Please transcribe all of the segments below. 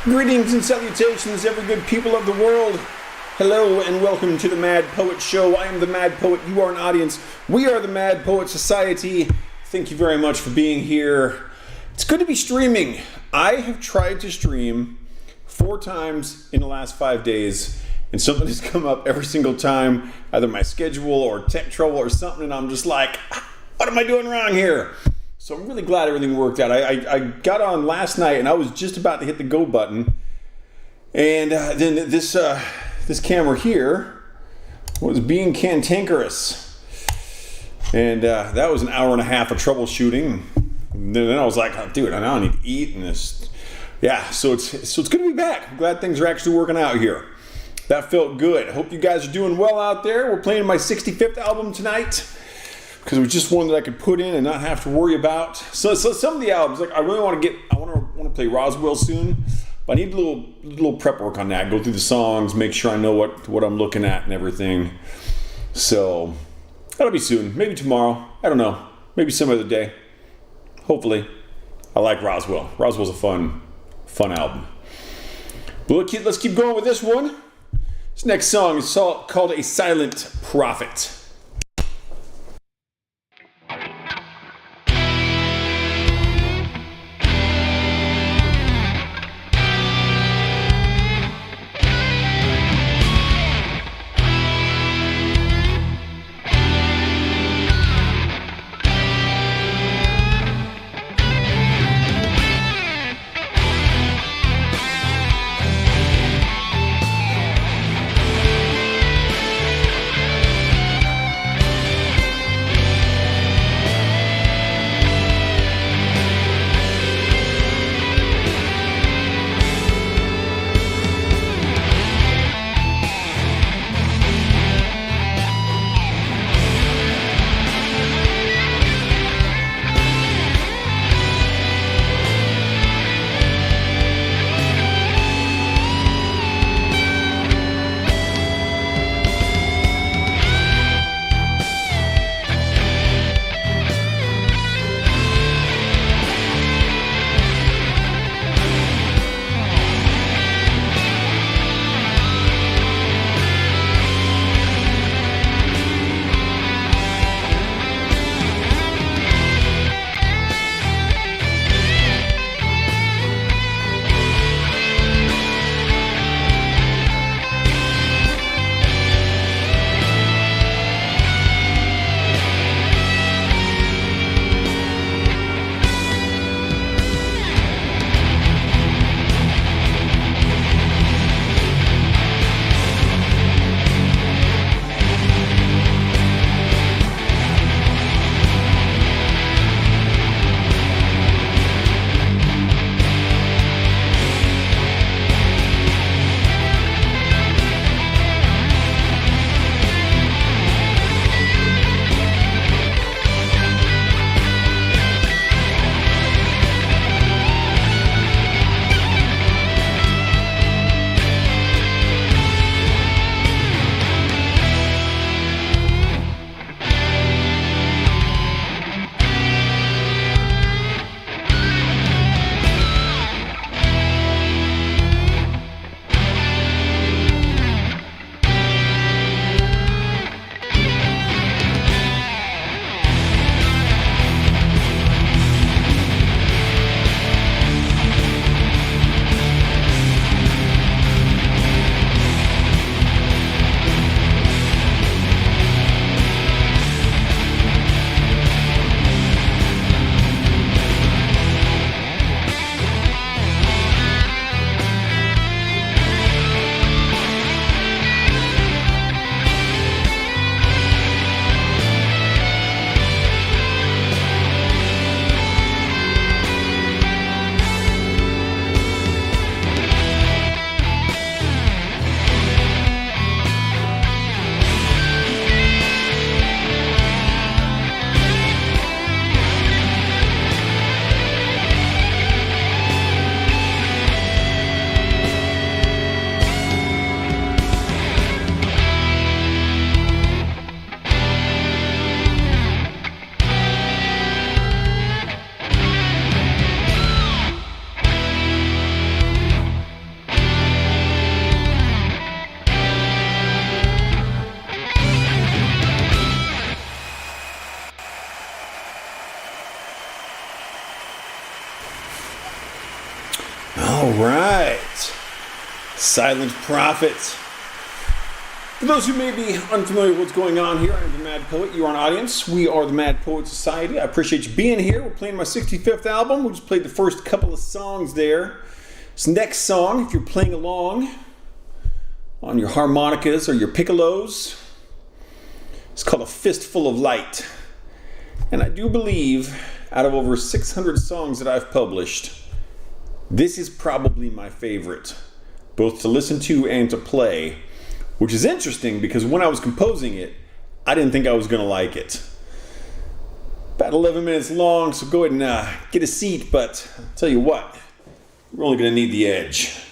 Greetings and salutations, every good people of the world. Hello and welcome to the Mad Poet Show. I am the Mad Poet. You are an audience. We are the Mad Poet Society. Thank you very much for being here. It's good to be streaming. I have tried to stream 4 times in the last 5 days, and something has come up every single time, either my schedule or tech trouble or something, and I'm just like, what am I doing wrong here? So I'm really glad everything worked out. I got on last night and I was just about to hit the go button, and then this camera here was being cantankerous, and that was an hour and a half of troubleshooting. And then I was like, oh, dude, I now need to eat, and this, yeah. So it's good to be back. I'm glad things are actually working out here. That felt good. Hope you guys are doing well out there. We're playing my 65th album tonight, because it was just one that I could put in and not have to worry about. So some of the albums, like I really want to play Roswell soon, but I need a little prep work on that. Go through the songs, make sure I know what I'm looking at and everything. So that'll be soon, maybe tomorrow. I don't know, maybe some other day. Hopefully. I like Roswell. Roswell's a fun album. But let's keep going with this one. This next song is called A Silent Prophet. Silent Prophet. For those who may be unfamiliar with what's going on here, I'm the Mad Poet. You are an audience. We are the Mad Poet Society. I appreciate you being here. We're playing my 65th album. We just played the first couple of songs there. This next song, if you're playing along on your harmonicas or your piccolos, it's called A Fistful of Light. And I do believe, out of over 600 songs that I've published, this is probably my favorite, both to listen to and to play, which is interesting because when I was composing it, I didn't think I was going to like it. About 11 minutes long, so go ahead and get a seat, but I'll tell you what, we're only going to need the edge.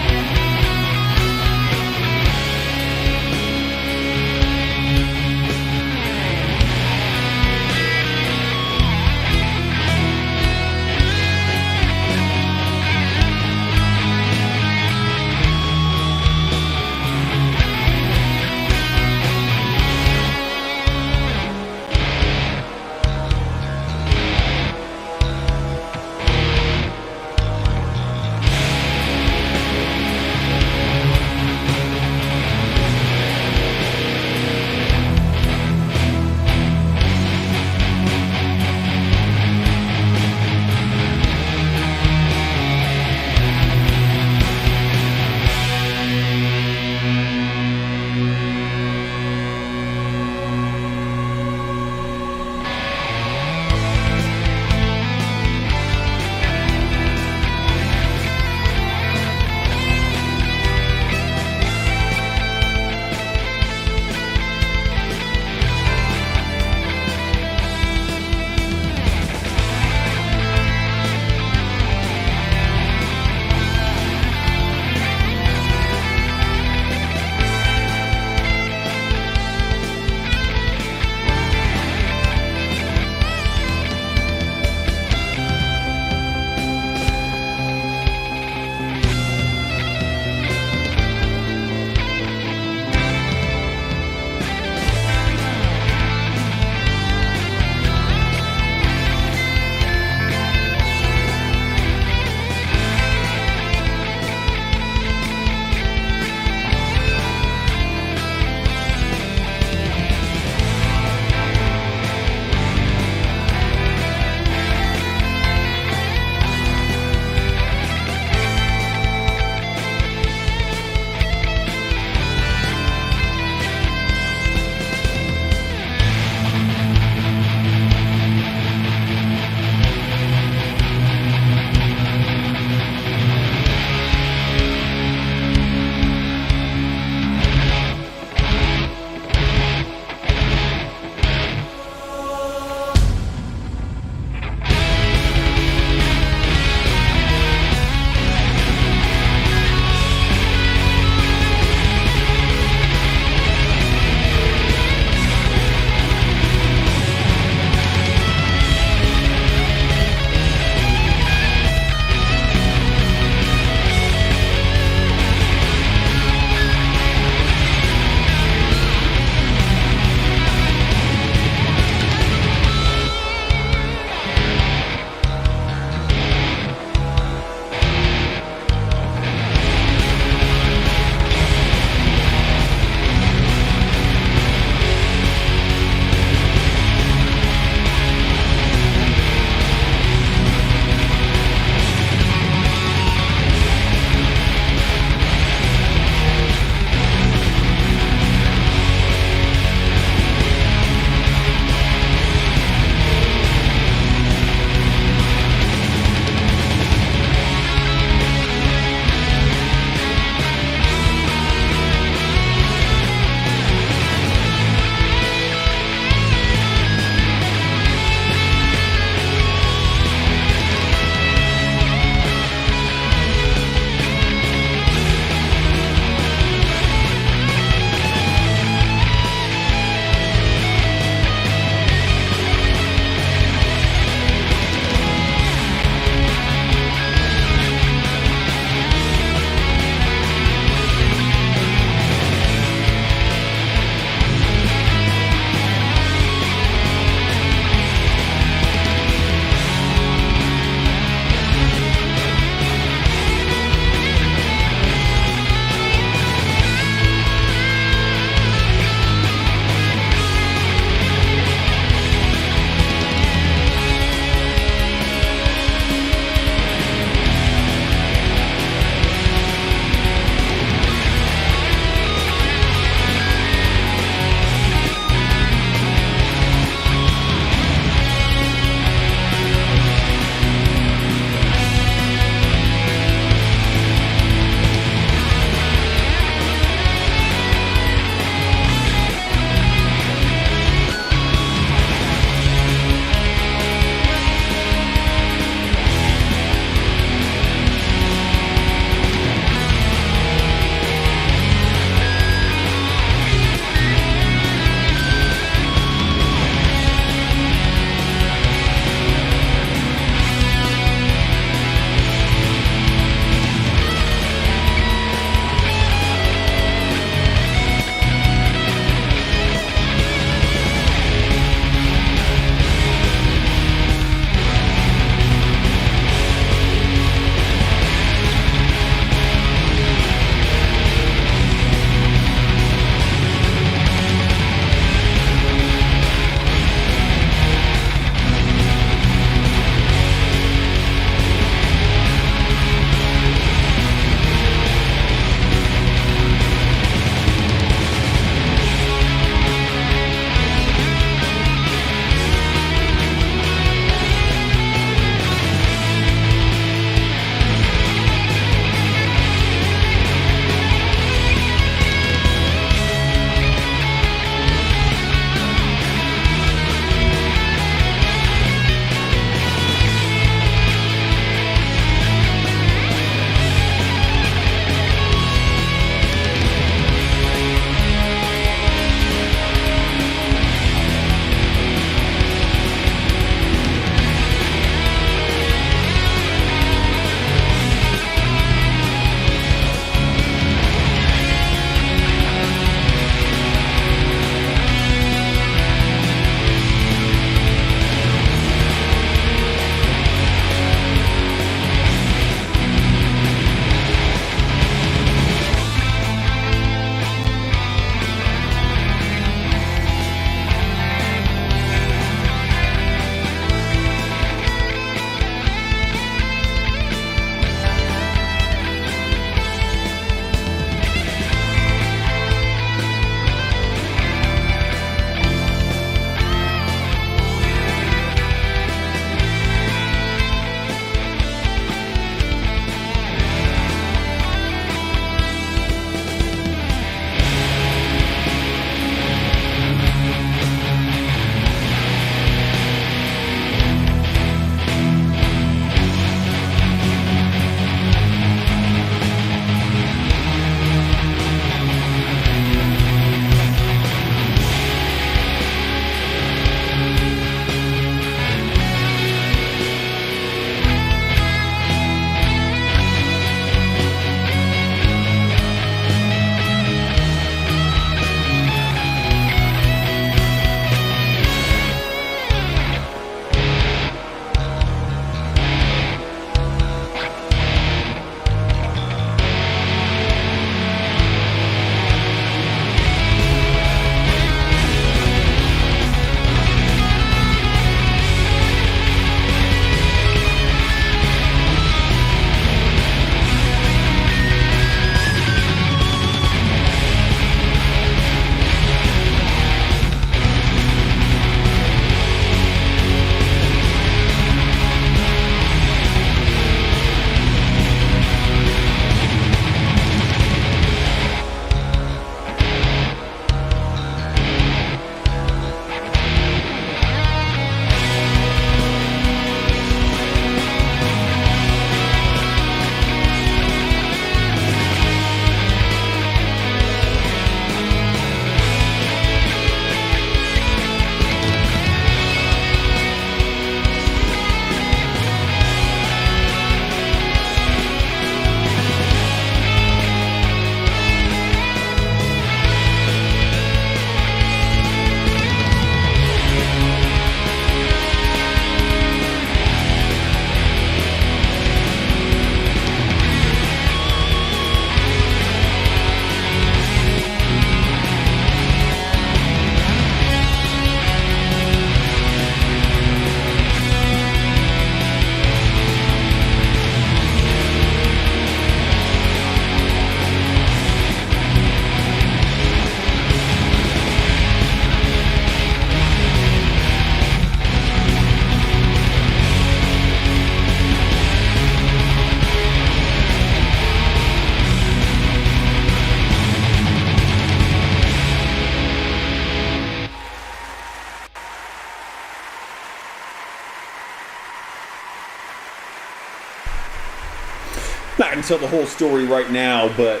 not going to tell the whole story right now, but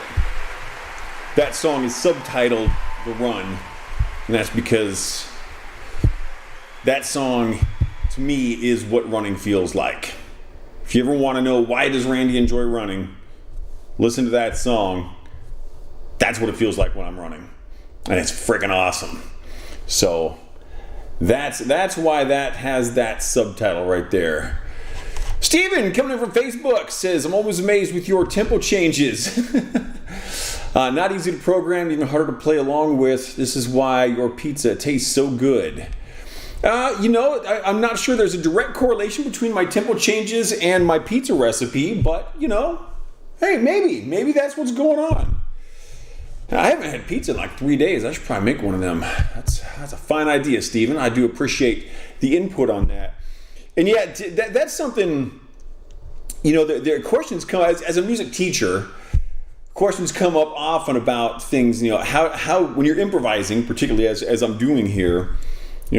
that song is subtitled The Run. And that's because that song, to me, is what running feels like. If you ever want to know why does Randy enjoy running, listen to that song. That's what it feels like when I'm running. And it's freaking awesome. So that's why that has that subtitle right there. Steven, coming in from Facebook, says, I'm always amazed with your tempo changes. Not easy to program, even harder to play along with. This is why your pizza tastes so good. I'm not sure there's a direct correlation between my tempo changes and my pizza recipe, but, hey, maybe that's what's going on. I haven't had pizza in like 3 days. I should probably make one of them. That's a fine idea, Steven. I do appreciate the input on that. And yeah, that's something, the questions come, as a music teacher, questions come up often about things, how when you're improvising, particularly as I'm doing here,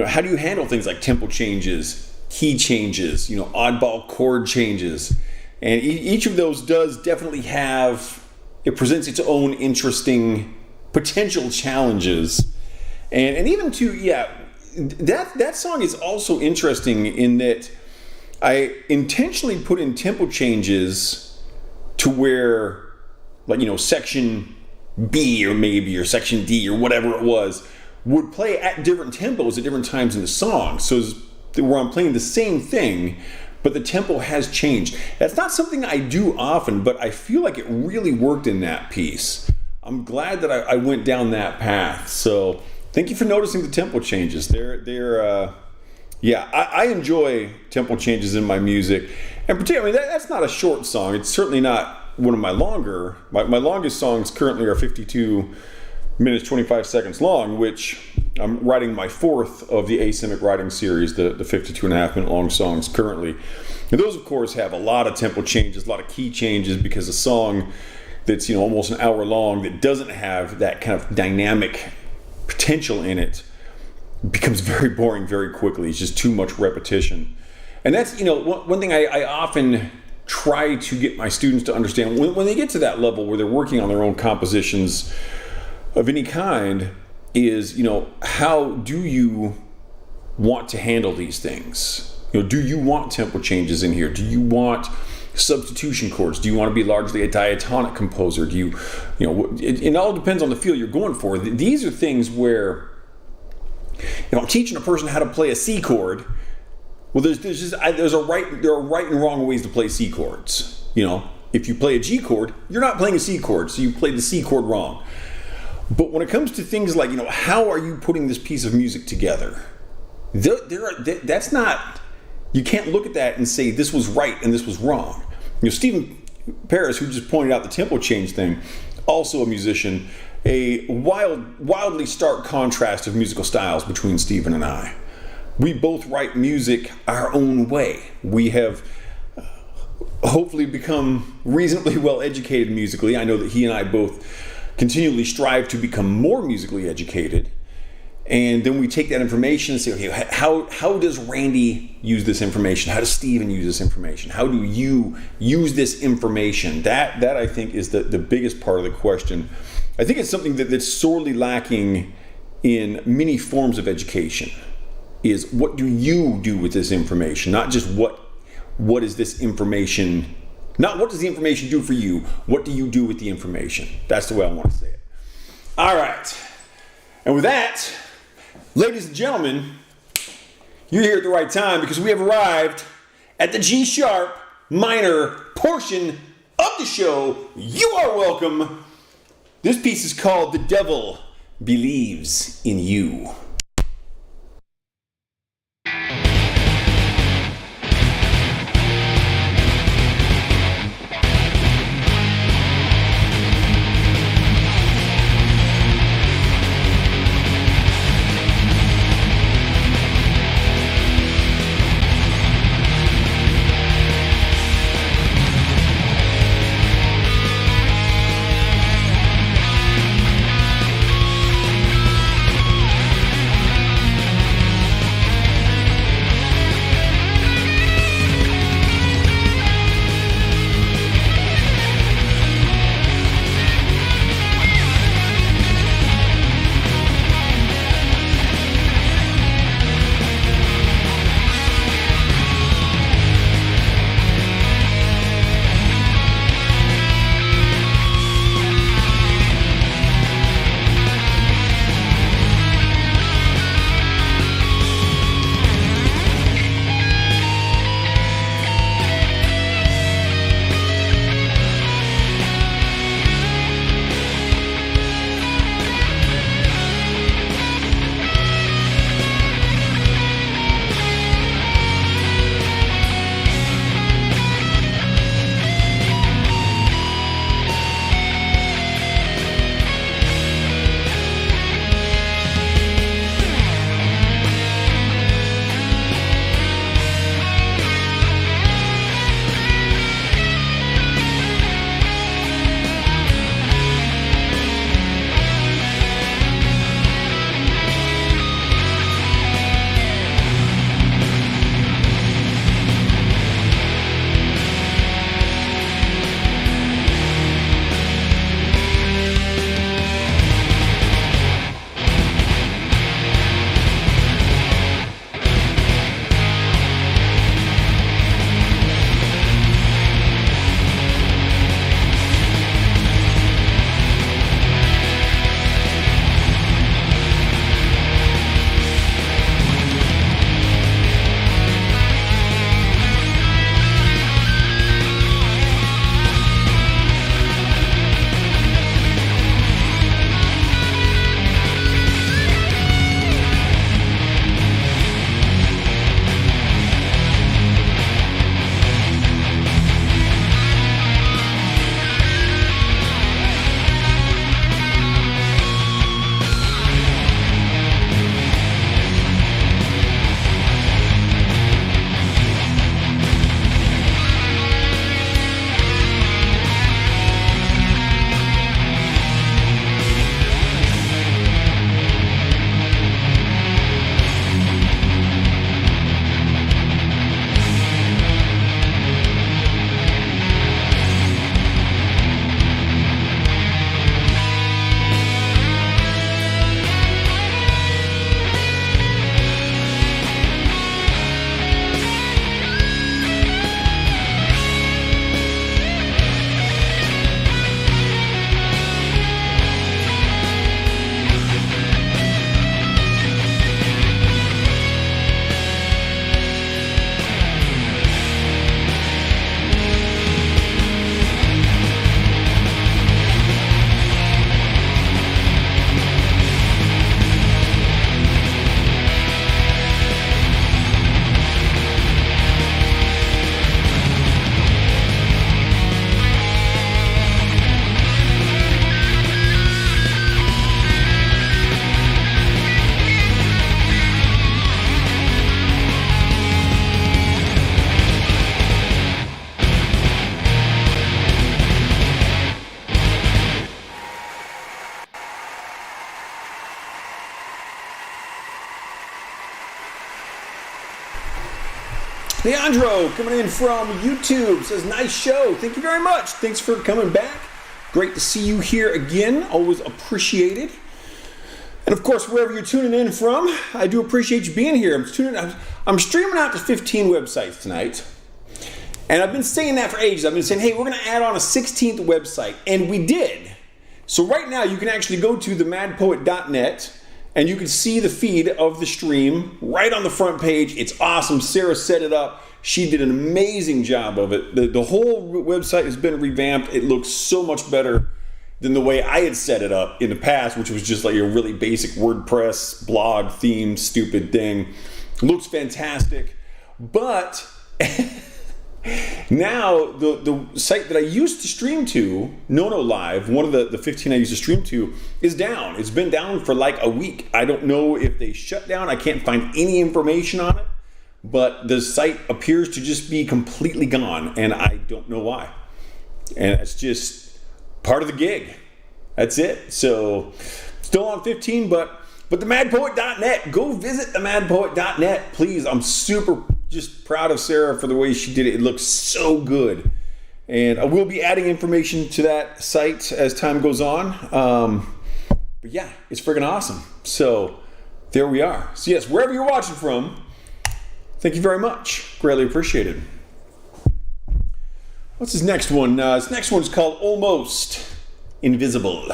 how do you handle things like tempo changes, key changes, oddball chord changes? And each of those does definitely it presents its own interesting potential challenges. And even that song is also interesting in that I intentionally put in tempo changes to where, section B or section D or whatever it was, would play at different tempos at different times in the song. So where I'm playing the same thing, but the tempo has changed. That's not something I do often, but I feel like it really worked in that piece. I'm glad that I went down that path. So thank you for noticing the tempo changes. I enjoy tempo changes in my music. And particularly, that's not a short song. It's certainly not one of my longer. My longest songs currently are 52 minutes, 25 seconds long, which I'm writing my fourth of the asymmetric writing series, the 52 and a half minute long songs currently. And those, of course, have a lot of tempo changes, a lot of key changes, because a song that's, almost an hour long that doesn't have that kind of dynamic potential in it becomes very boring very quickly. It's just too much repetition. And that's, one thing I often try to get my students to understand when they get to that level where they're working on their own compositions of any kind is, how do you want to handle these things? Do you want tempo changes in here? Do you want substitution chords? Do you want to be largely a diatonic composer? Do you, it all depends on the feel you're going for. These are things where, I'm teaching a person how to play a C chord. Well, there are right and wrong ways to play C chords. If you play a G chord, you're not playing a C chord, so you played the C chord wrong. But when it comes to things like, how are you putting this piece of music together? That's not, you can't look at that and say this was right and this was wrong. Stephen Paris, who just pointed out the tempo change thing, also a musician, a wildly stark contrast of musical styles between Stephen and I. We both write music our own way. We have hopefully become reasonably well educated musically. I know that he and I both continually strive to become more musically educated. And then we take that information and say, okay, how does Randy use this information? How does Steven use this information? How do you use this information? That I think is the biggest part of the question. I think it's something that's sorely lacking in many forms of education, is what do you do with this information? Not just what is this information, not what does the information do for you, what do you do with the information? That's the way I want to say it. All right. And with that, ladies and gentlemen, you're here at the right time because we have arrived at the G sharp minor portion of the show. You are welcome. This piece is called The Devil Believes in You. Leandro coming in from YouTube says, nice show. Thank you very much. Thanks for coming back. Great to see you here again. Always appreciated. And of course, wherever you're tuning in from, I do appreciate you being here. I'm streaming out to 15 websites tonight. And I've been saying that for ages. I've been saying, hey, we're going to add on a 16th website. And we did. So right now, you can actually go to themadpoet.net and you can see the feed of the stream right on the front page. It's awesome. Sarah set it up. She did an amazing job of it. The whole website has been revamped. It looks so much better than the way I had set it up in the past, which was just like a really basic WordPress blog theme, stupid thing. It looks fantastic. But now the site that I used to stream to, Nono Live, one of the 15 I used to stream to, is down. It's been down for like a week. I don't know if they shut down. I can't find any information on it. But the site appears to just be completely gone, and I don't know why. And it's just part of the gig. That's it. So still on 15, but themadpoet.net. Go visit themadpoet.net, please. I'm super just proud of Sarah for the way she did it. It looks so good. And I will be adding information to that site as time goes on. But yeah, it's freaking awesome. So there we are. So yes, wherever you're watching from, thank you very much. Greatly appreciated. What's his next one? His next one's called Almost Invisible.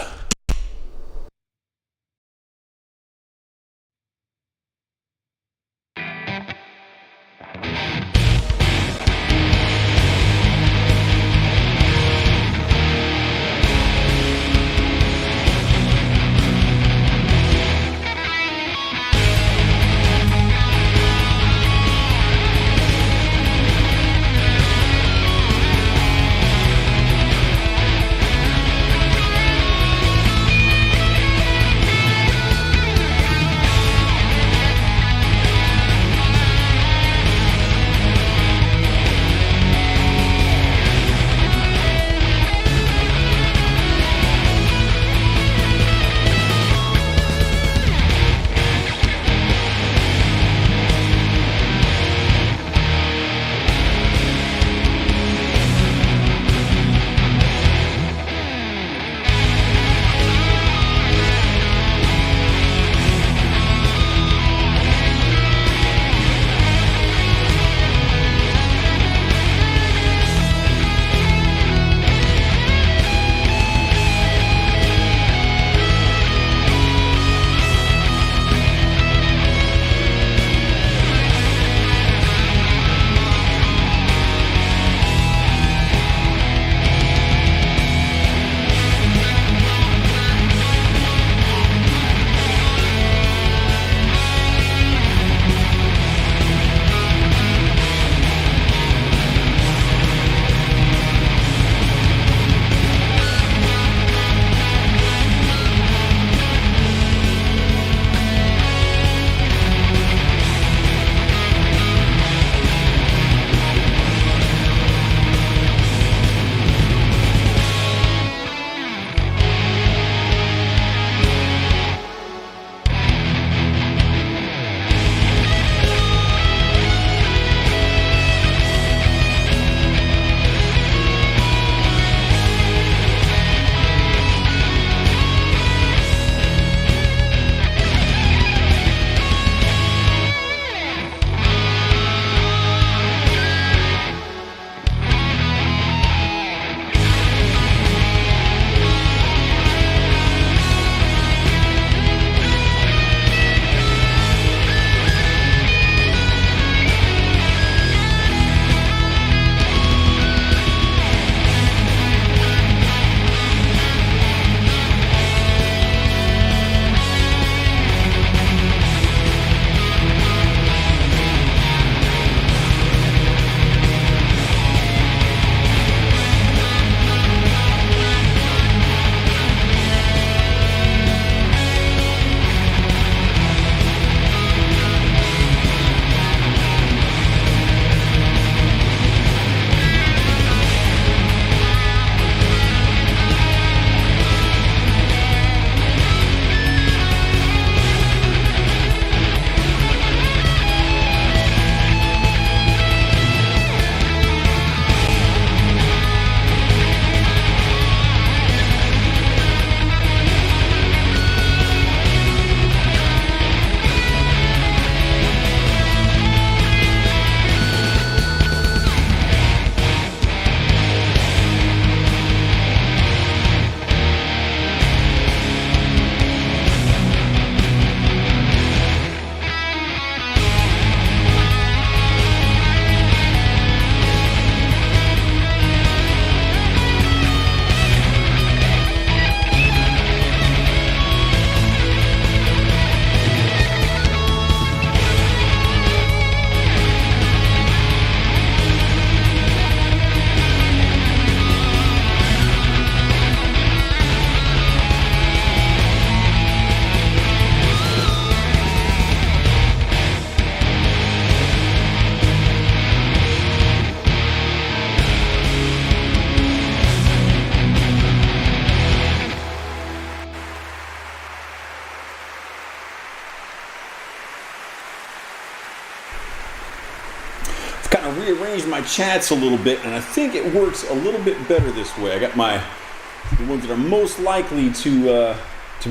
changed my chats a little bit, and I think it works a little bit better this way. I got the ones that are most likely to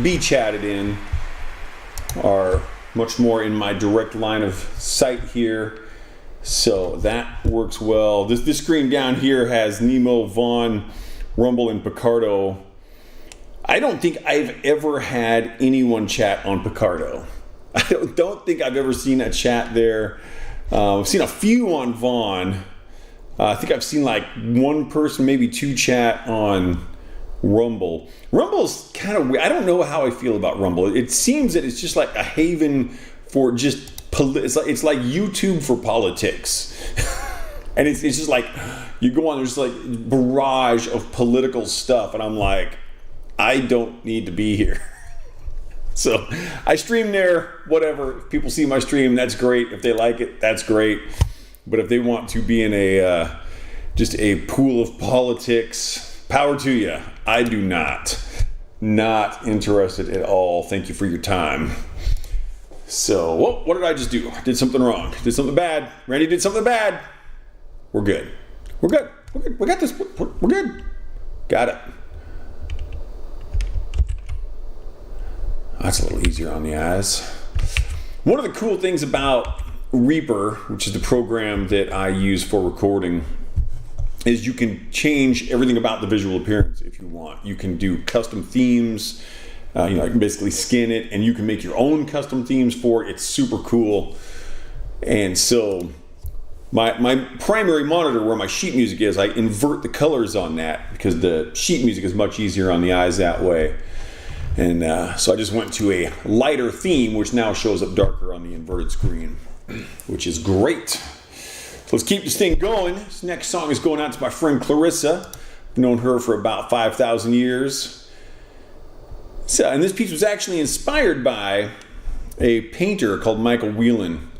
be chatted in are much more in my direct line of sight here. So that works well. This screen down here has Nemo, Vaughn, Rumble, and Picardo. I don't think I've ever had anyone chat on Picardo. I don't think I've ever seen a chat there. I've seen a few on Vaughn. I think I've seen like one person, maybe two chat on Rumble. Rumble's kind of weird. I don't know how I feel about Rumble. It seems that it's just like a haven for just it's like YouTube for politics. And it's just like you go on, there's like barrage of political stuff, and I'm like, I don't need to be here. So I stream there, whatever. If people see my stream, that's great. If they like it, that's great. But if they want to be in a just a pool of politics, power to you. I do not. Not interested at all. Thank you for your time. So, what did I just do? I did something wrong. Did something bad. Randy did something bad. We're good. We're good. We're good. We got this. We're good. Got it. That's a little easier on the eyes. One of the cool things about Reaper, which is the program that I use for recording, is you can change everything about the visual appearance if you want. You can do custom themes. I can basically skin it, and you can make your own custom themes for it. It's super cool. And so my primary monitor where my sheet music is, I invert the colors on that because the sheet music is much easier on the eyes that way. And so I just went to a lighter theme, which now shows up darker on the inverted screen, which is great. So let's keep this thing going. This next song is going out to my friend Clarissa. I've known her for about 5,000 years. So, and this piece was actually inspired by a painter called Michael Whelan.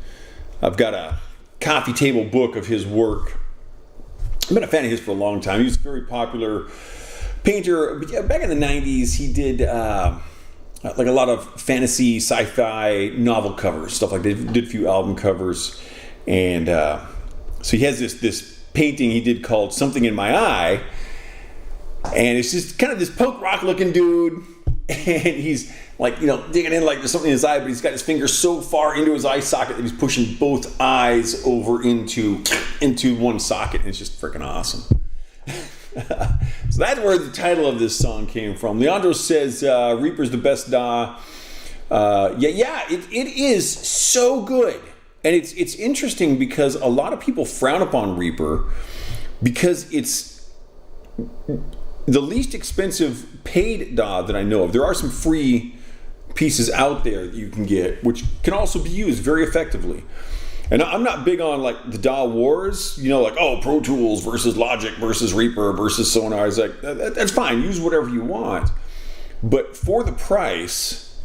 I've got a coffee table book of his work. I've been a fan of his for a long time. He was a very popular painter. Back in the 90s, he did like a lot of fantasy, sci-fi novel covers, stuff like that. He did a few album covers. And so he has this painting he did called Something in My Eye. And it's just kind of this punk rock looking dude. And he's like, digging in like there's something in his eye, but he's got his finger so far into his eye socket that he's pushing both eyes over into one socket. And it's just freaking awesome. So that's where the title of this song came from. Leandro says, Reaper's the best DAW. It is so good. And it's interesting because a lot of people frown upon Reaper because it's the least expensive paid DAW that I know of. There are some free pieces out there that you can get, which can also be used very effectively. And I'm not big on like the DAW wars, Pro Tools versus Logic versus Reaper versus Sonar. It's like, that's fine, use whatever you want. But for the price,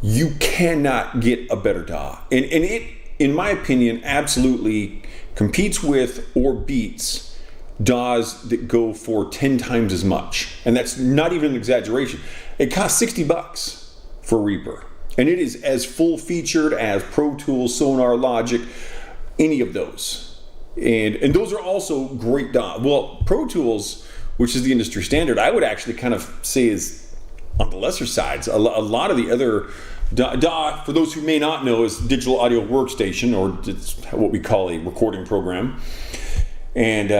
you cannot get a better DAW. And it, in my opinion, absolutely competes with or beats DAWs that go for 10 times as much. And that's not even an exaggeration. It costs $60 for Reaper. And it is as full featured as Pro Tools, Sonar, Logic, any of those. And those are also great DAW. Well, Pro Tools, which is the industry standard, I would actually kind of say is on the lesser sides. A lot of the other DAW, for those who may not know, is Digital Audio Workstation, or it's what we call a recording program. And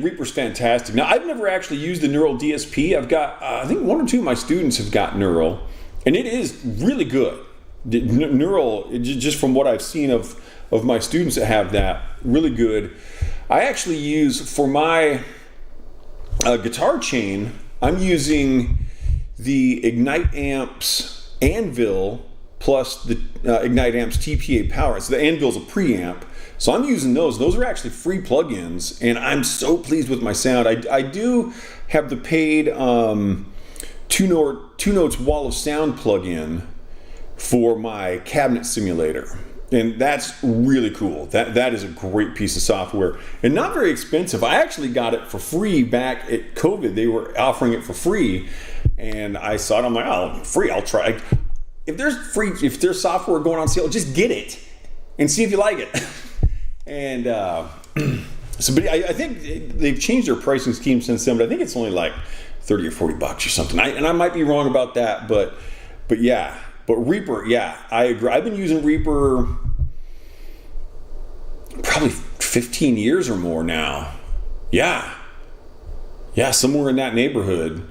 Reaper's fantastic. Now, I've never actually used the Neural DSP. I've got, I think one or two of my students have got Neural, and it is really good. Neural, just from what I've seen of my students that have that, really good. I actually use, for my guitar chain, I'm using the Ignite Amps Anvil plus the Ignite Amps TPA Power. So the Anvil's a preamp. So I'm using those. Those are actually free plugins, and I'm so pleased with my sound. I do have the paid Two Notes Wall of Sound plugin for my cabinet simulator, and that's really cool. That is a great piece of software and not very expensive. I actually got it for free back at COVID. They were offering it for free, and I saw it. I'm like, oh, free, I'll try. If there's software going on sale, just get it and see if you like it. And So, but I think they've changed their pricing scheme since then. But I think it's only like $30 or $40 or something. And I might be wrong about that, but yeah. But Reaper, yeah, I agree. I've been using Reaper probably 15 years or more now. Yeah, somewhere in that neighborhood.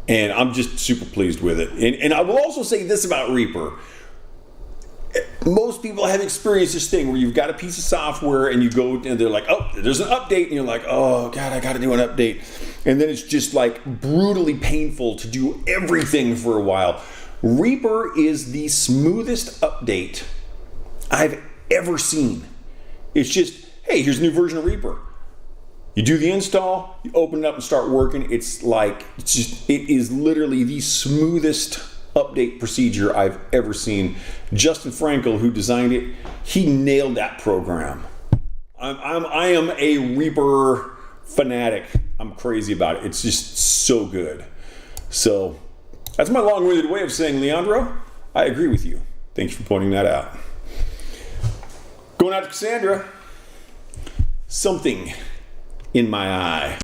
And I'm just super pleased with it. And I will also say this about Reaper. Most people have experienced this thing where you've got a piece of software and you go and they're like, oh, there's an update. And you're like, oh, God, I got to do an update. And then it's just like brutally painful to do everything for a while. Reaper is the smoothest update I've ever seen. It's just, hey, here's a new version of Reaper. You do the install, you open it up and start working. It is literally the smoothest update procedure I've ever seen. Justin Frankel, who designed it, he nailed that program. I am a Reaper fanatic. I'm crazy about it. It's just so good. So that's my long-winded way of saying, Leandro, I agree with you. Thank you for pointing that out. Going out to Cassandra. Something in my eye.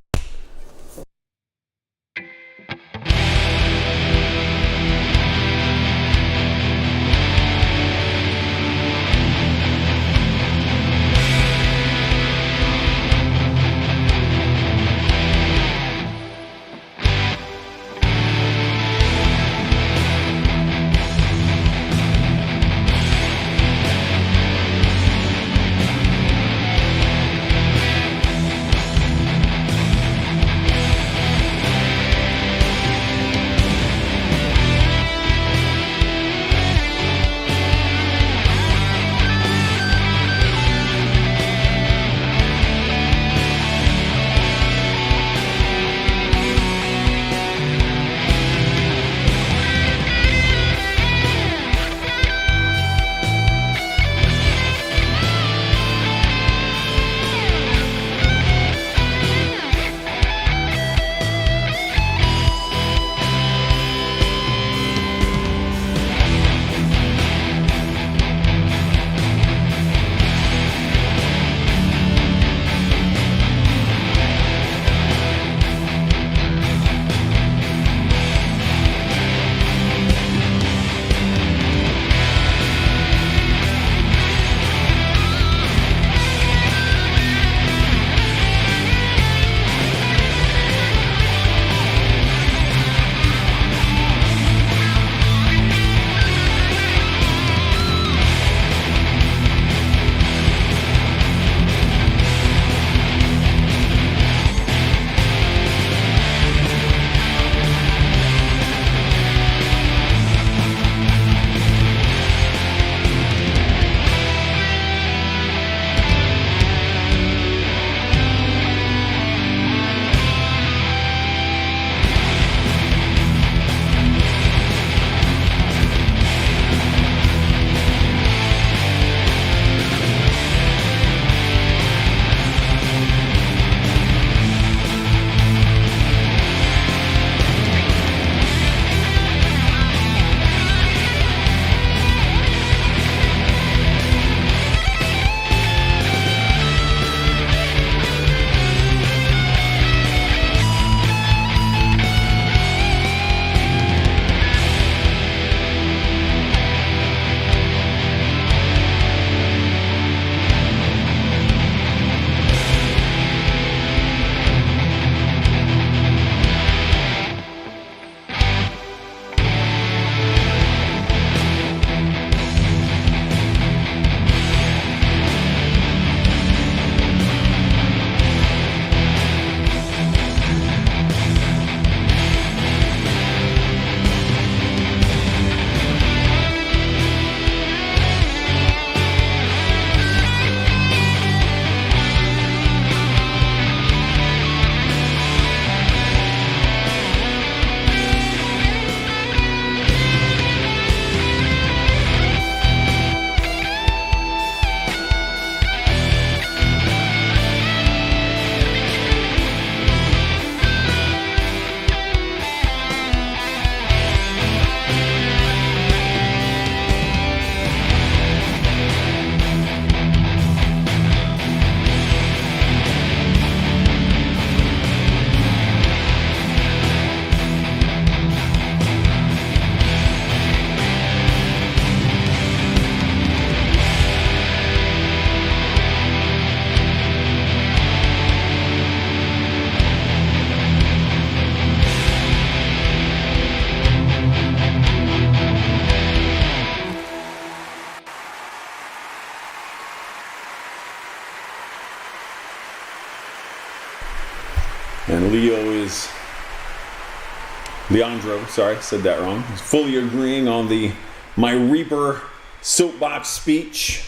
Leandro, sorry, said that wrong. He's fully agreeing on my Reaper soapbox speech.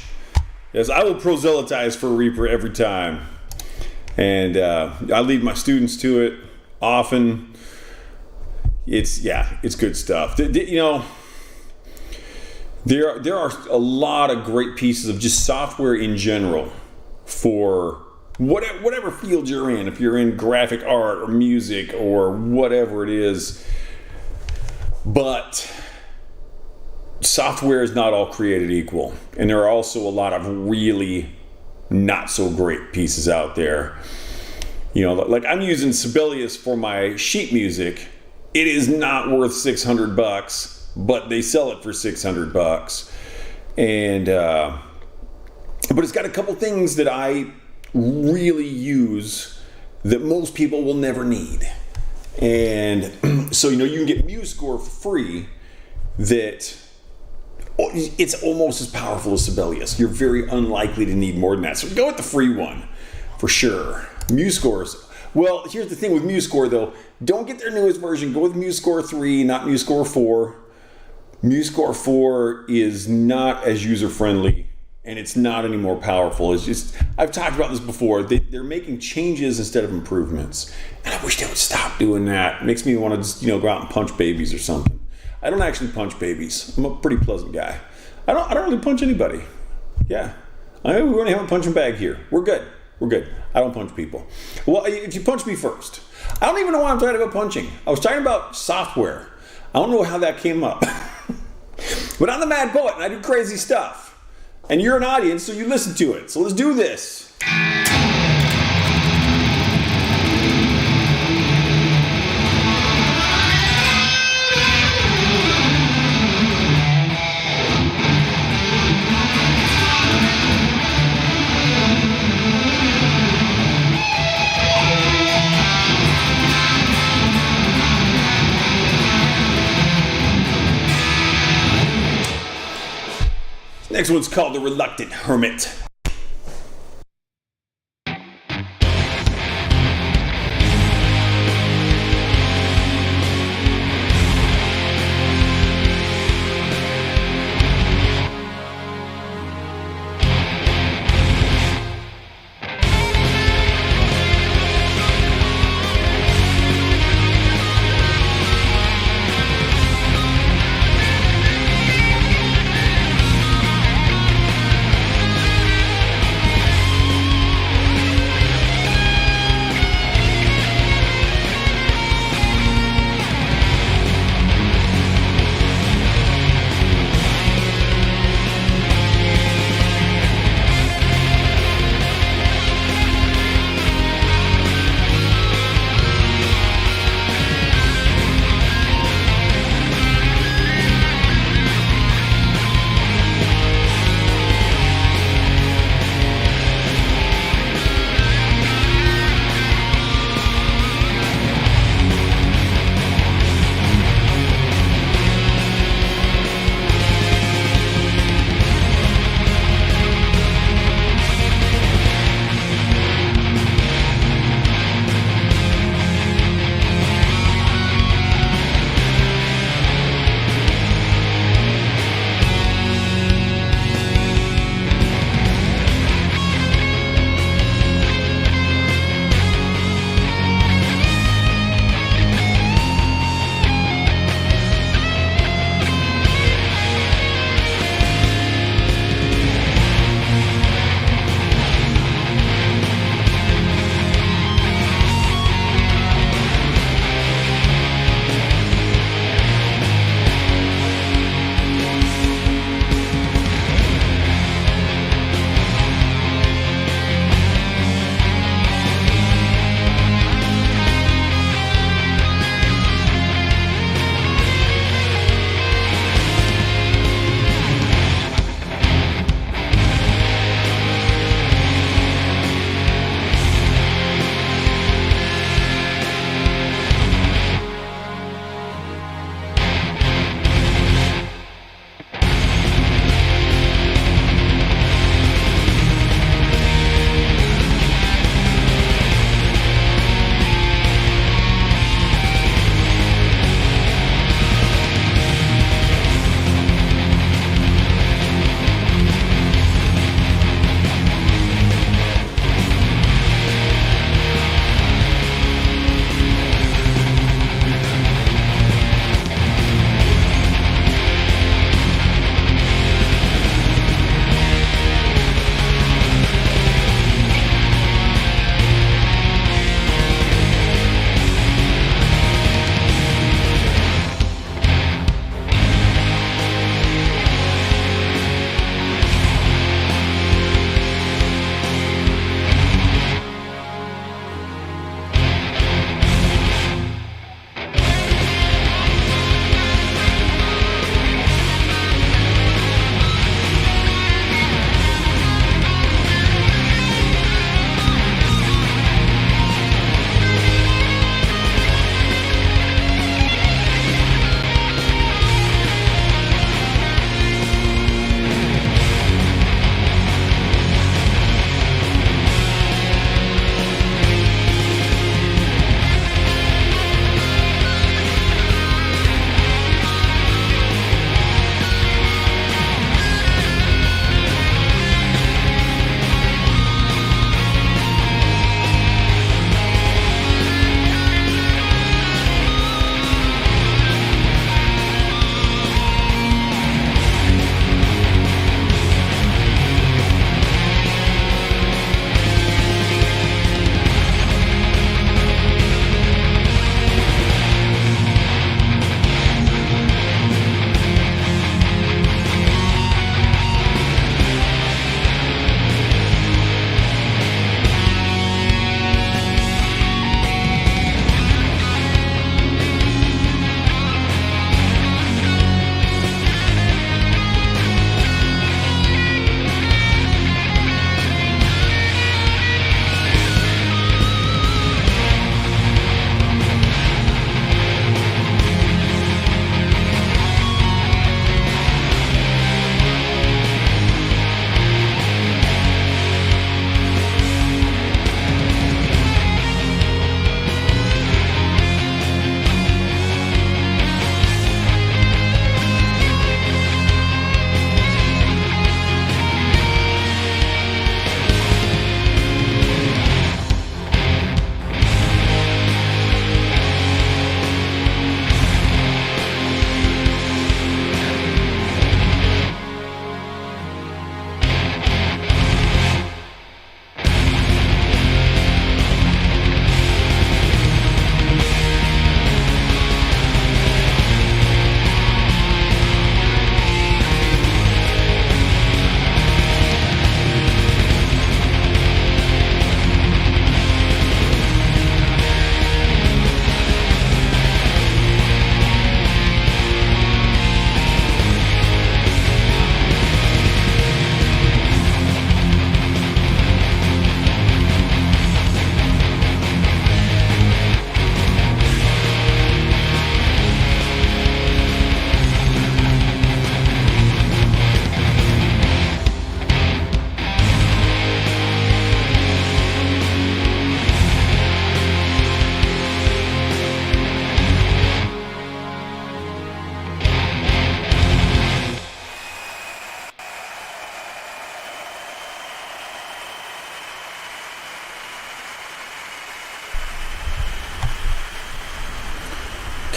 Yes, I will proselytize for Reaper every time. And I lead my students to it often. It's good stuff. There are a lot of great pieces of just software in general for whatever field you're in. If you're in graphic art or music or whatever it is. But software is not all created equal. And there are also a lot of really not so great pieces out there. Like I'm using Sibelius for my sheet music. It is not worth $600, but they sell it for $600. And but it's got a couple things that I really use that most people will never need. And so you can get MuseScore for free that it's almost as powerful as Sibelius. You're very unlikely to need more than that. So go with the free one for sure. MuseScore. Well, here's the thing with MuseScore though. Don't get their newest version. Go with MuseScore 3, not MuseScore 4. MuseScore 4 is not as user-friendly and it's not any more powerful. It's just, I've talked about this before. They're making changes instead of improvements. And I wish they would stop doing that. It makes me want to just, go out and punch babies or something. I don't actually punch babies. I'm a pretty pleasant guy. I don't really punch anybody. Yeah. We only have a punching bag here. We're good. I don't punch people. Well, if you punch me first. I don't even know why I'm talking about punching. I was talking about software. I don't know how that came up. But I'm the Mad Poet and I do crazy stuff. And you're an audience, so you listen to it. So let's do this. Next one's called The Reluctant Hermit.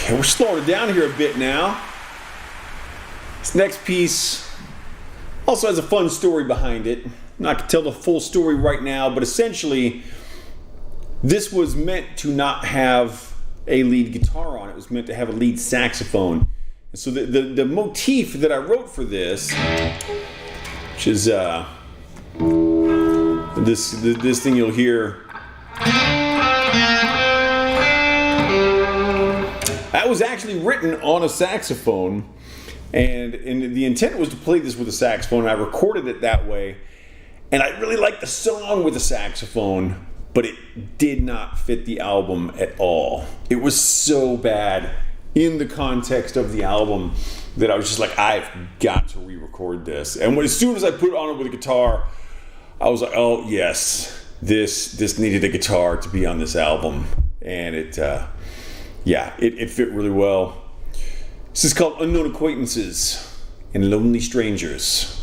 Okay, we're slowing it down here a bit now. This next piece also has a fun story behind it. I'm not going to tell the full story right now, but essentially, this was meant to not have a lead guitar on it. It was meant to have a lead saxophone. And so the motif that I wrote for this, which is this thing you'll hear, that was actually written on a saxophone, and the intent was to play this with a saxophone, and I recorded it that way. And I really liked the song with the saxophone, but it did not fit the album at all. It was so bad in the context of the album that I was just like, I've got to re-record this. And as soon as I put it on it with a guitar, I was like, oh yes, this needed a guitar to be on this album. And it fit really well. This is called Unknown Acquaintances and Lonely Strangers.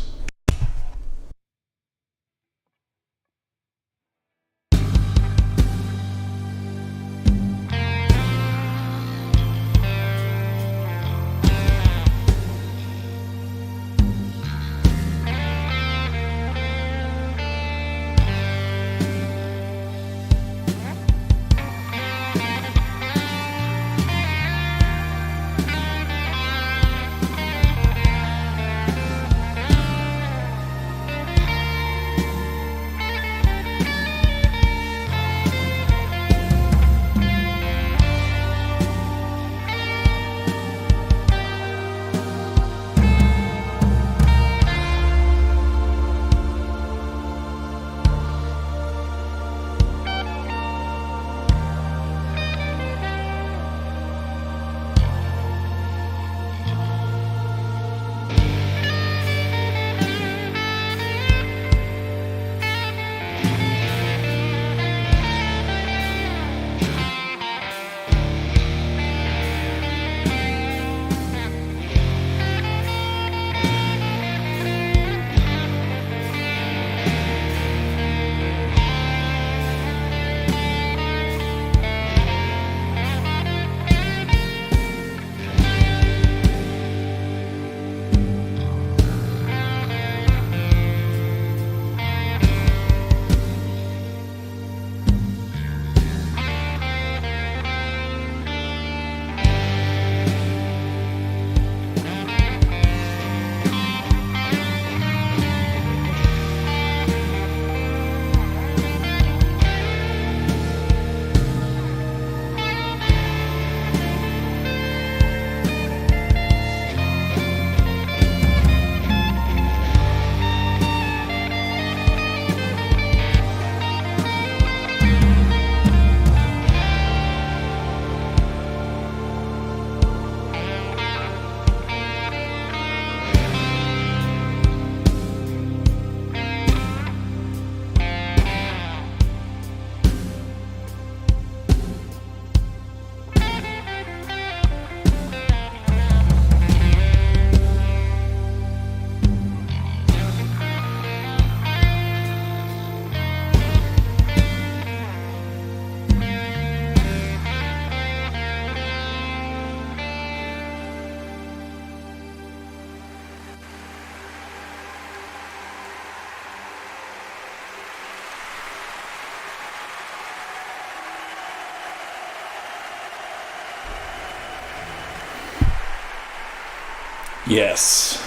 Yes.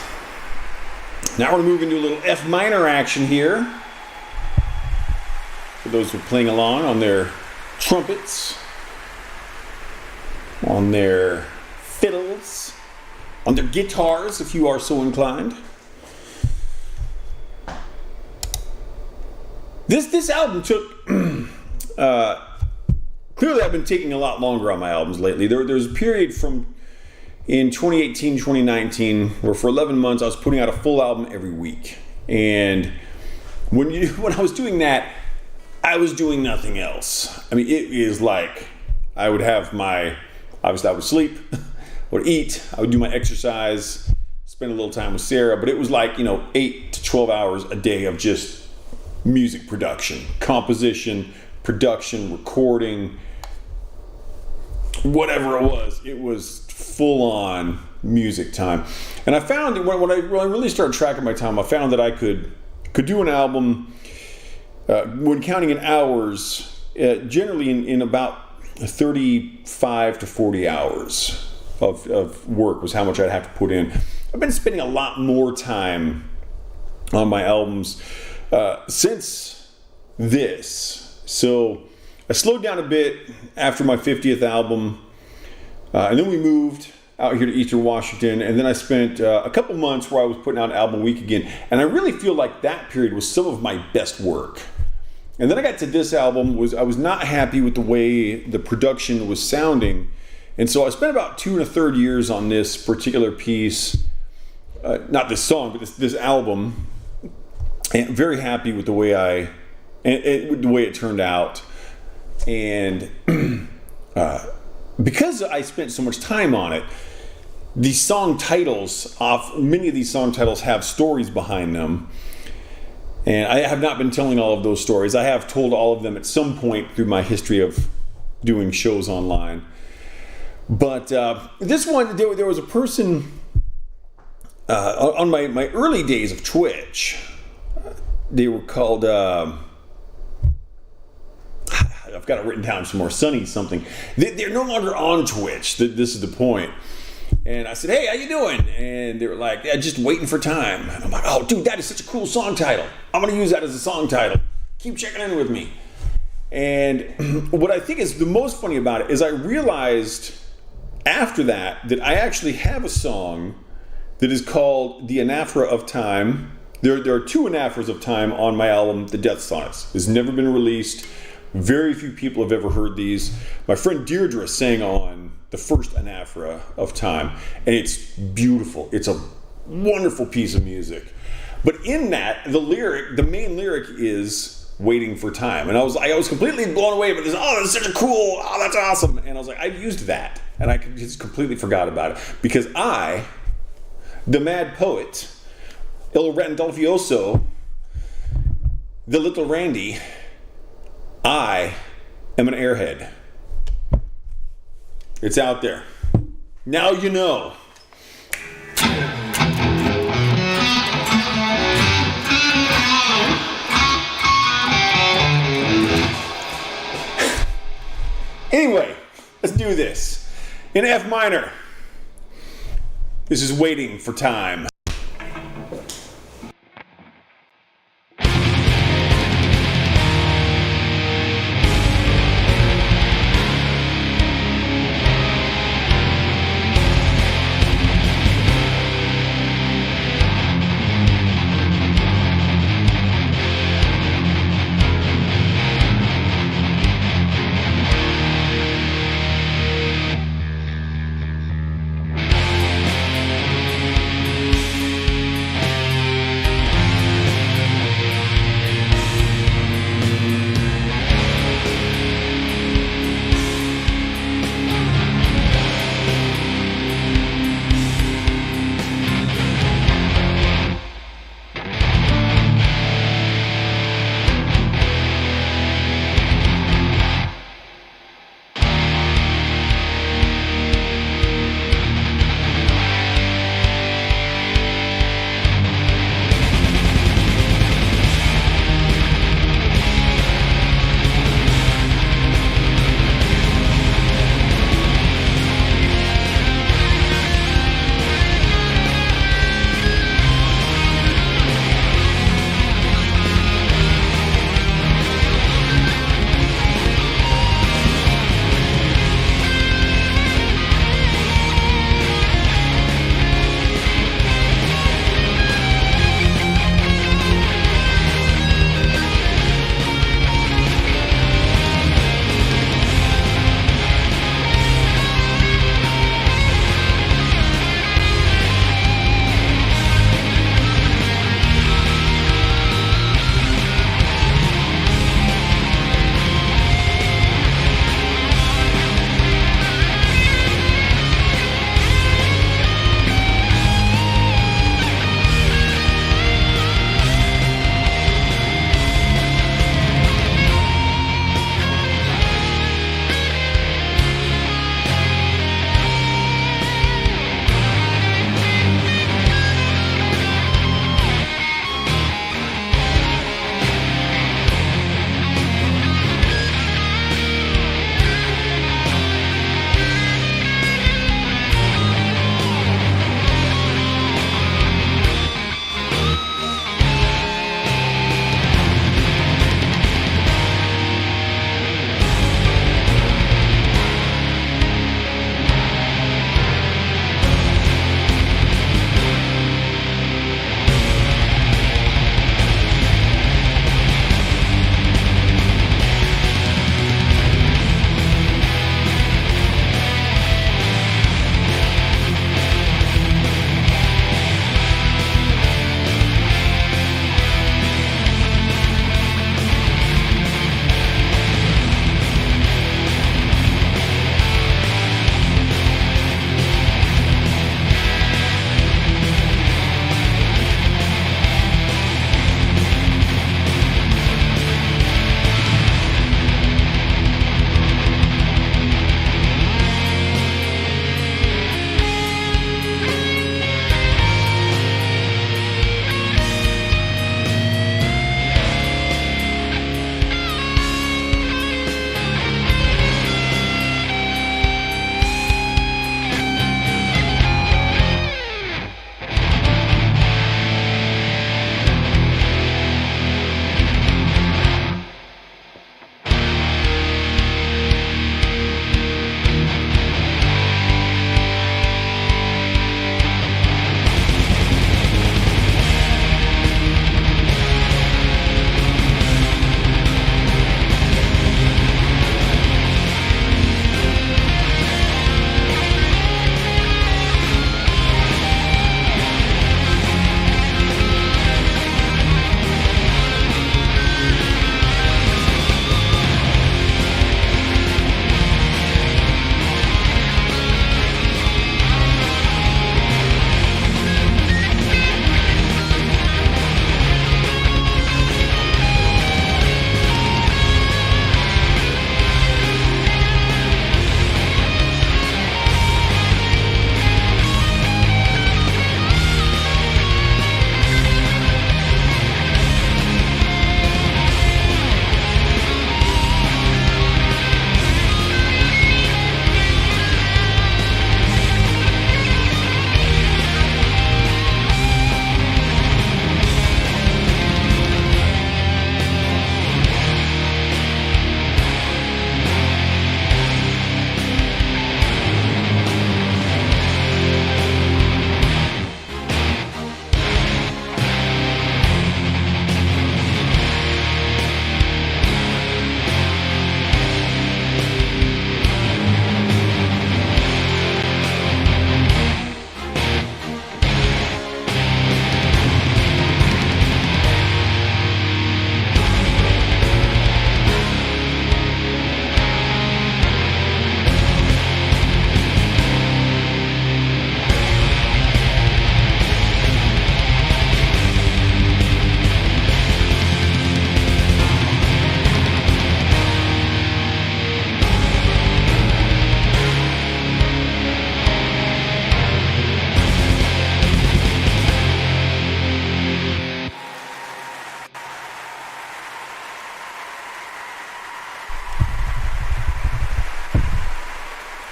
Now we're moving to a little F minor action here. For those who are playing along on their trumpets, on their fiddles, on their guitars, if you are so inclined. This album took clearly I've been taking a lot longer on my albums lately. There's a period in 2018, 2019, where for 11 months I was putting out a full album every week. And when I was doing that, I was doing nothing else. I mean, it is like I would have obviously I would sleep, I would eat, I would do my exercise, spend a little time with Sarah, but it was like, 8 to 12 hours a day of just music production, composition, production, recording, whatever it was full on music time. And I found that when I really started tracking my time, I found that I could do an album when counting in hours, generally in about 35 to 40 hours of work was how much I'd have to put in. I've been spending a lot more time on my albums since this. So I slowed down a bit after my 50th album, and then we moved out here to Eastern Washington, and then I spent a couple months where I was putting out an album a week again, and I really feel like that period was some of my best work. And then I got to this album, I was not happy with the way the production was sounding, and so I spent about 2 1/3 years on this particular piece, not this song, but this album, and very happy with the way the way it turned out. And because I spent so much time on it, these song titles, many of these song titles have stories behind them. And I have not been telling all of those stories. I have told all of them at some point through my history of doing shows online. But this one, there was a person on my early days of Twitch. They were called, I've got it written down somewhere, Sunny something. They're no longer on Twitch. This is the point. And I said, hey, how you doing? And they were like, yeah, just waiting for time. And I'm like, oh, dude, that is such a cool song title. I'm going to use that as a song title. Keep checking in with me. And what I think is the most funny about it is I realized after that I actually have a song that is called The Anaphora of Time. There are 2 anaphoras of time on my album, The Death Sonnets. It's never been released. Very few people have ever heard these. My friend Deirdre sang on the first anaphora of time, and it's beautiful. It's a wonderful piece of music. But in that, the main lyric is waiting for time. And I was completely blown away by this. Oh, that's such a cool, oh, that's awesome. And I was like, I've used that. And I just completely forgot about it. Because I, the mad poet, Il Randolfioso, the little Randy, I am an airhead. It's out there. Now you know. Anyway, let's do this. In F minor, this is Waiting for Time.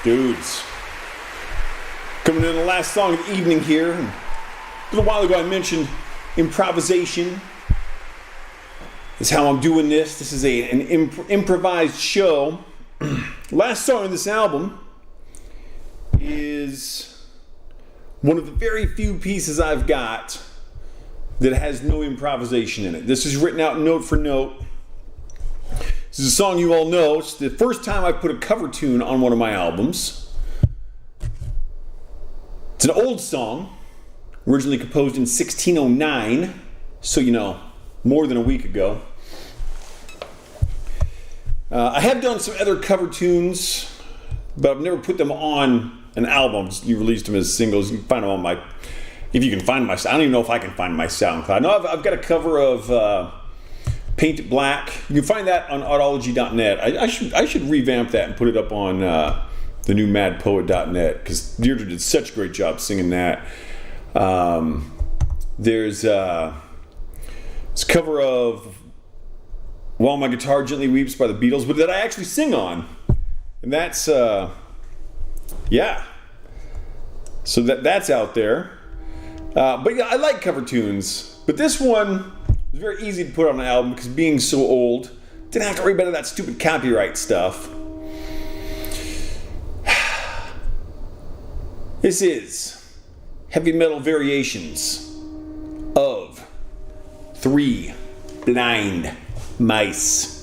Dudes. Coming in the last song of the evening here. A little while ago I mentioned improvisation is how I'm doing this. This is an improvised show. Last song on this album is one of the very few pieces I've got that has no improvisation in it. This is written out note for note. This is a song you all know. It's the first time I put a cover tune on one of my albums. It's an old song, originally composed in 1609, so you know, more than a week ago. I have done some other cover tunes, but I've never put them on an album. You released them as singles. You can find them on my, if you can find my, I don't even know if I can find my SoundCloud. No, I've got a cover of Paint It Black. You can find that on autology.net. I should revamp that and put it up on the new madpoet.net, because Deirdre did such a great job singing that. There's this cover of While My Guitar Gently Weeps by the Beatles, but that I actually sing on. And that's, yeah. So that's out there. But yeah, I like cover tunes. But this one was very easy to put on an album because being so old, didn't have to worry about that stupid copyright stuff. This is Heavy Metal Variations of Three Blind Mice.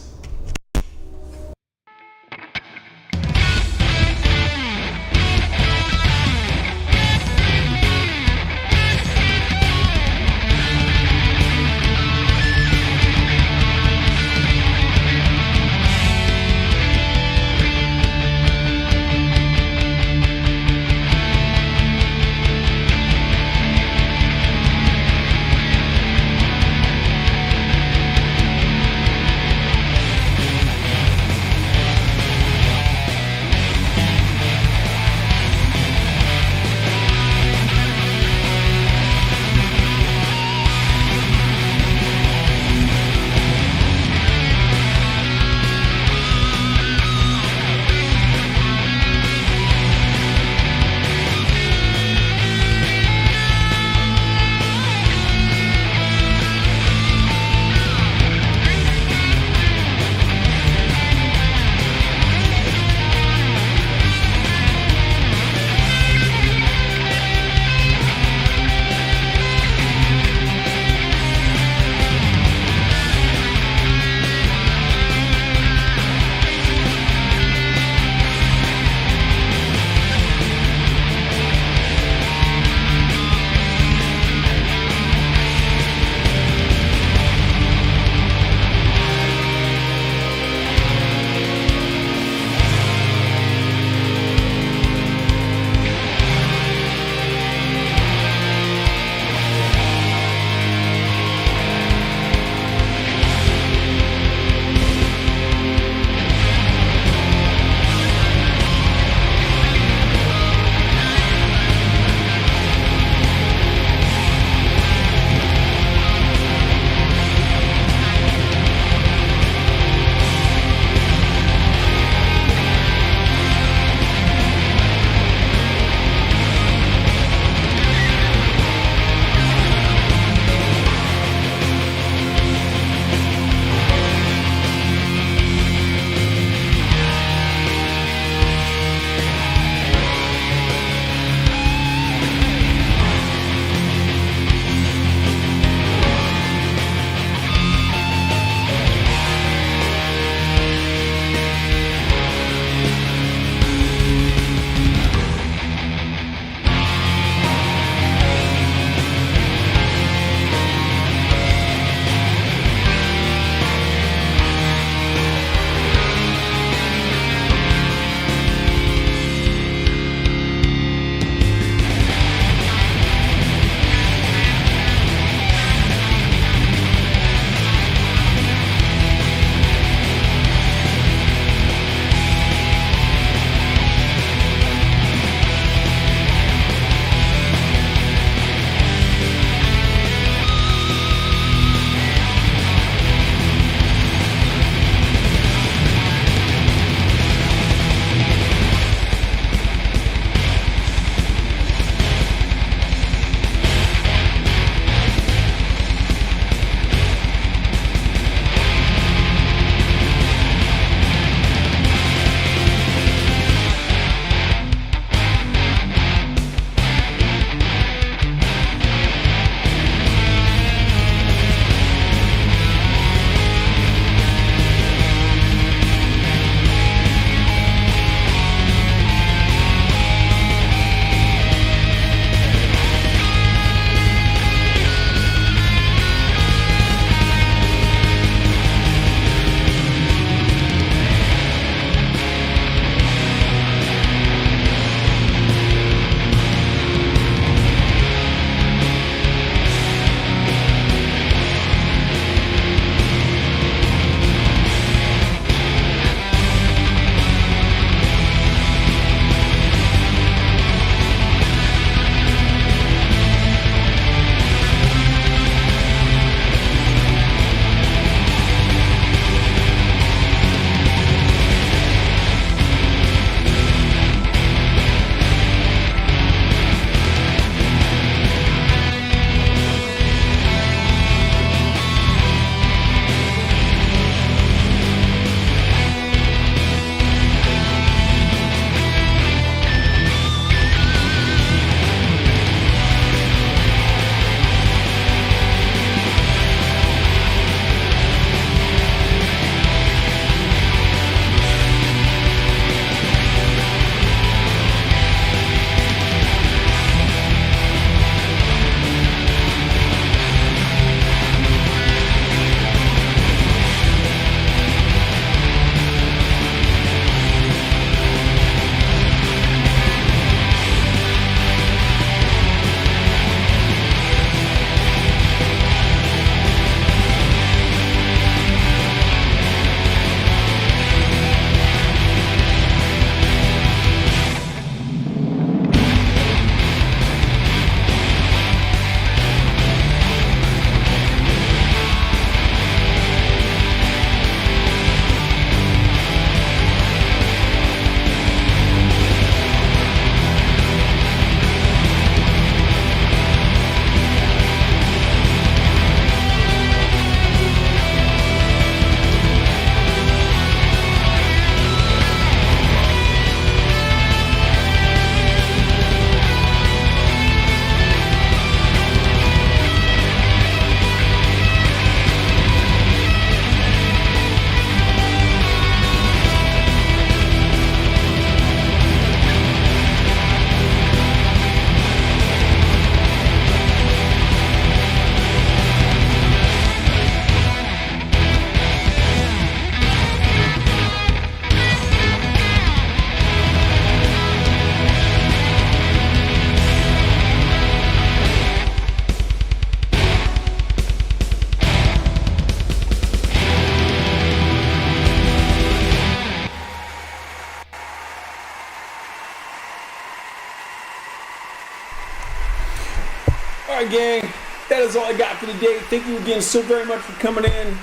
Alright, gang, that is all I got for today. Thank you again so very much for coming in.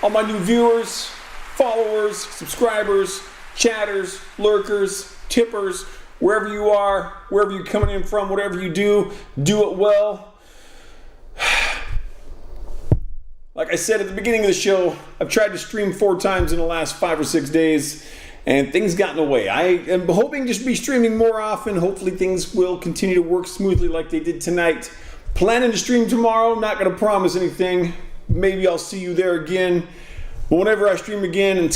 All my new viewers, followers, subscribers, chatters, lurkers, tippers, wherever you are, wherever you're coming in from, whatever you do it well. Like I said at the beginning of the show, I've tried to stream 4 times in the last 5 or 6 days, and things got in the way. I am hoping to be streaming more often. Hopefully things will continue to work smoothly like they did tonight. Planning to stream tomorrow, not going to promise anything. Maybe I'll see you there again. But whenever I stream again, until